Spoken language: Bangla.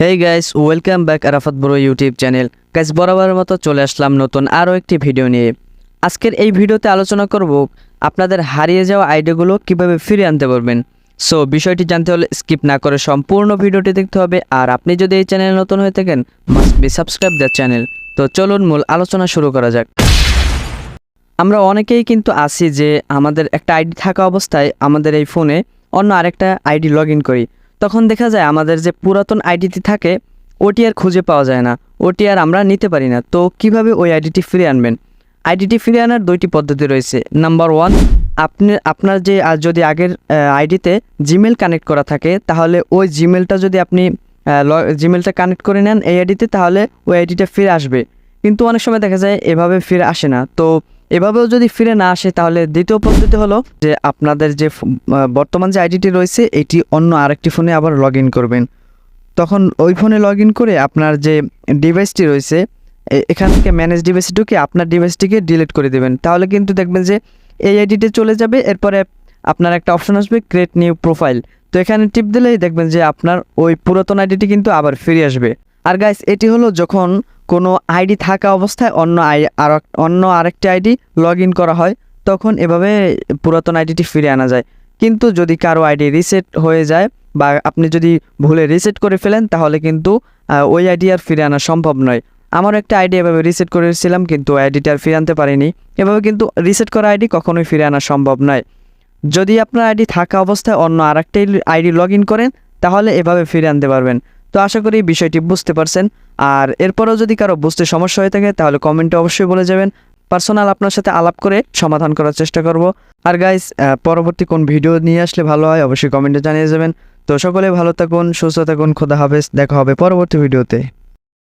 Hey guys, welcome back Arafat bro YouTube channel. Guys, বরাবরের মতো চলে আসলাম নতুন আরও একটি ভিডিও নিয়ে। আজকের এই ভিডিওতে আলোচনা করব আপনাদের হারিয়ে যাওয়া আইডিগুলো কিভাবে ফিরিয়ে আনতে পারবেন। সো বিষয়টি জানতে হলে স্কিপ না করে সম্পূর্ণ ভিডিওটি দেখতে হবে। আর আপনি যদি এই চ্যানেলে নতুন হয়ে থাকেন, must be subscribe the channel. তো চলুন মূল আলোচনা শুরু করা যাক। আমরা অনেকেই কিন্তু আছি যে আমাদের একটা আইডি থাকা অবস্থায় আমাদের এই ফোনে অন্য আরেকটা আইডি লগ ইন করি। তখন দেখা যায় আমাদের যে পুরাতন আইডিটি থাকে ওটি আর খুঁজে পাওয়া যায় না, ওটি আর আমরা নিতে পারি না। তো কিভাবে ওই আইডিটি ফিরিয়ে আনবেন? আইডিটি ফিরিয়ে আনার দুইটি পদ্ধতি রয়েছে। নাম্বার ওয়ান, আপনার যে যদি আগের আইডিতে জিমেল কানেক্ট করা থাকে, তাহলে ওই জিমেলটা যদি আপনি জিমেলটা কানেক্ট করে নেন এই আইডিতে, তাহলে ওই আইডিটা ফিরে আসবে। কিন্তু অনেক সময় দেখা যায় এভাবে ফিরে আসে না। তো এভাবেও যদি ফিরে না আসে, তাহলে দ্বিতীয় পদ্ধতি হলো যে আপনাদের যে বর্তমান যে আইডিটি রয়েছে এটি অন্য আরেকটি ফোনে আবার লগ ইন করবেন। তখন ওই ফোনে লগ ইন করে আপনার যে ডিভাইসটি রয়েছে এখান থেকে ম্যানেজ ডিভাইসে ঢুকে আপনার ডিভাইসটিকে ডিলিট করে দেবেন। তাহলে কিন্তু দেখবেন যে এই আইডিতে চলে যাবে। এরপরে আপনার একটা অপশন আসবে ক্রিয়েট নিউ প্রোফাইল। তো এখানে টিপ দিলেই দেখবেন যে আপনার ওই পুরাতন আইডিটি কিন্তু আবার ফিরে আসবে। আর গাইস, এটি হলো যখন কোনো আইডি থাকা অবস্থায় অন্য আরেকটি আইডি লগ ইন করা হয়, তখন এভাবে পুরাতন আইডিটি ফিরে আনা যায়। কিন্তু যদি কারো আইডি রিসেট হয়ে যায় বা আপনি যদি ভুলে রিসেট করে ফেলেন, তাহলে কিন্তু ওই আইডি আর ফিরে আনা সম্ভব নয়। আমার একটা আইডি এভাবে রিসেট করেছিলাম, কিন্তু ওই আইডিটা আর ফিরে আনতে পারিনি। এভাবে কিন্তু রিসেট করা আইডি কখনোই ফিরে আনা সম্ভব নয়। যদি আপনার আইডি থাকা অবস্থায় অন্য আরেকটা আইডি লগ ইন করেন, তাহলে এভাবে ফিরে আনতে পারবেন। তো আশা করি বিষয়টি বুঝতে পারছেন। আর এরপরেও যদি কারো বুঝতে সমস্যা হয়ে থাকে, তাহলে কমেন্টে অবশ্যই বলে যাবেন। পার্সোনাল আপনার সাথে আলাপ করে সমাধান করার চেষ্টা করব। আর গাইস, পরবর্তী কোন ভিডিও নিয়ে আসলে ভালো হয় অবশ্যই কমেন্টে জানিয়ে যাবেন। তো সকলে ভালো থাকুন, সুস্থ থাকুন, খোদা হাফেজ। দেখা হবে পরবর্তী ভিডিওতে।